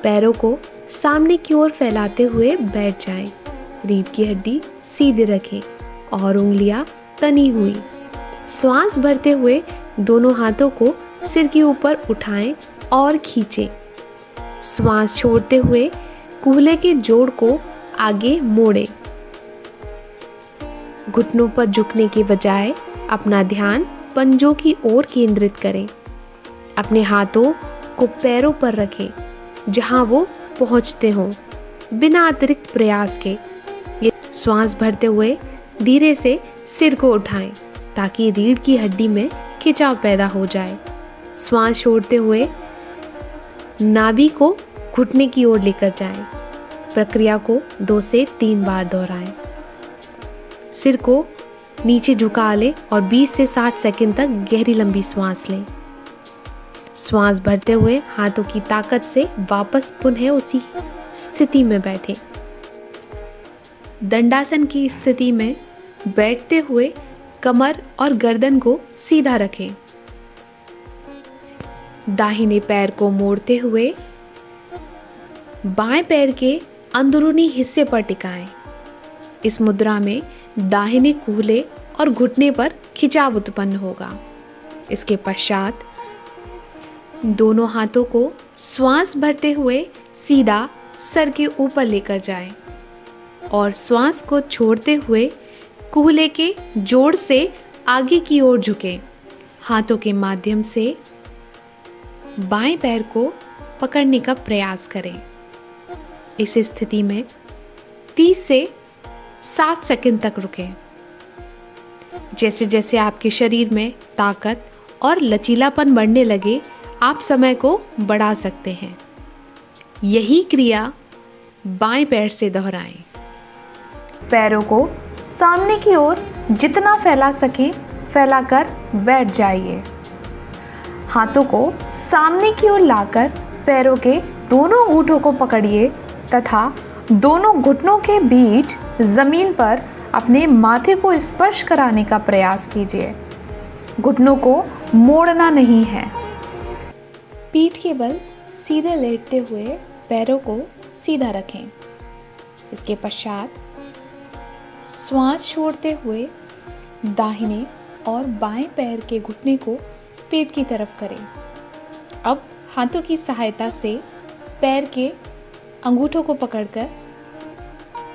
पैरों को सामने की ओर फैलाते हुए बैठ जाएं। रीढ़ की हड्डी सीधे रखें और उंगलियां तनी हुई। श्वास भरते हुए दोनों हाथों को सिर के ऊपर उठाएं और खींचें। श्वास छोड़ते हुए कूल्हे के जोड़ को आगे मोड़ें। घुटनों पर झुकने के बजाय अपना ध्यान पंजों की ओर केंद्रित करें। अपने हाथों को पैरों पर रखें जहां वो पहुंचते हों, बिना अतिरिक्त प्रयास के। श्वास भरते हुए धीरे से सिर को उठाएं ताकि रीढ़ की हड्डी में खिंचाव पैदा हो जाए। श्वास छोड़ते हुए नाभि को घुटने की ओर लेकर जाएं। प्रक्रिया को 2 से 3 बार दोहराएं। सिर को नीचे झुका लें और 20 से 60 सेकंड तक गहरी लंबी श्वास लें। श्वास भरते हुए हाथों की ताकत से वापस पुनः उसी स्थिति में बैठें। दंडासन की स्थिति में बैठते हुए कमर और गर्दन को सीधा रखें। दाहिने पैर को मोड़ते हुए बाएं पैर के अंदरूनी हिस्से पर टिकाएं। इस मुद्रा में दाहिने कूल्हे और घुटने पर खिंचाव उत्पन्न होगा। इसके पश्चात दोनों हाथों को श्वास भरते हुए सीधा सर के ऊपर लेकर जाएं और श्वास को छोड़ते हुए कूल्हे के जोड़ से आगे की ओर झुकें। हाथों के माध्यम से बाएं पैर को पकड़ने का प्रयास करें। इस स्थिति में 30 से 7 सेकंड तक रुकें। जैसे जैसे आपके शरीर में ताकत और लचीलापन बढ़ने लगे, आप समय को बढ़ा सकते हैं। यही क्रिया बाएं पैर से दोहराएं। पैरों को सामने की ओर जितना फैला सके फैलाकर बैठ जाइए। हाथों को सामने की ओर लाकर पैरों के दोनों अंगूठों को पकड़िए तथा दोनों घुटनों के बीच जमीन पर अपने माथे को स्पर्श कराने का प्रयास कीजिए। घुटनों को मोड़ना नहीं है। पीठ के बल सीधे लेटते हुए पैरों को सीधा रखें। इसके पश्चात श्वास छोड़ते हुए दाहिने और बाएं पैर के घुटने को पेट की तरफ करें। अब हाथों की सहायता से पैर के अंगूठों को पकड़कर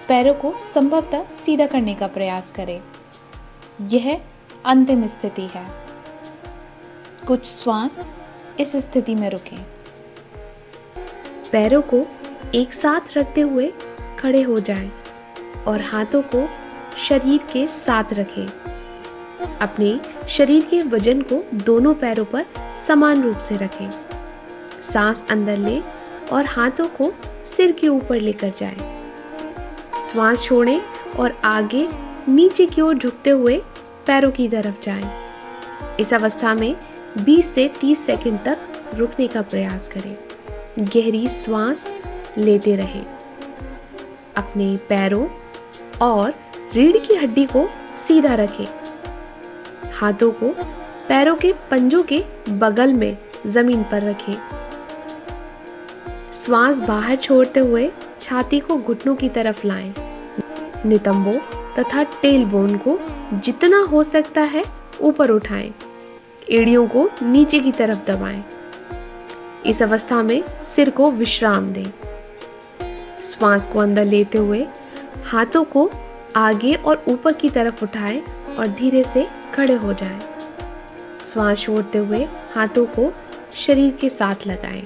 पैरों को संभवतः सीधा करने का प्रयास करें। यह अंतिम स्थिति है। कुछ श्वास इस स्थिति में रुकें। पैरों को एक साथ रखते हुए खड़े हो जाएं और हाथों को शरीर के साथ रखें। अपने शरीर के वजन को दोनों पैरों पर समान रूप से रखें। सांस अंदर लें और हाथों को सिर के ऊपर लेकर जाएं। श्वास छोड़ें और आगे नीचे की ओर झुकते हुए पैरों की तरफ जाएं। इस अवस्था में 20 से 30 सेकंड तक रुकने का प्रयास करें। गहरी श्वास लेते रहें। अपने पैरों और रीढ़ की हड्डी को सीधा रखें। हाथों को पैरों के पंजों के बगल में जमीन पर रखें। श्वास बाहर छोड़ते हुए छाती को घुटनों की तरफ लाएं। नितंबों तथा टेल बोन को जितना हो सकता है ऊपर उठाएं। एड़ियों को नीचे की तरफ दबाएं। इस अवस्था में सिर को विश्राम दें। श्वास को अंदर लेते हुए हाथों को आगे और ऊपर की तरफ उठाएं और धीरे से खड़े हो जाएं। श्वास छोड़ते हुए हाथों को शरीर के साथ लगाएं।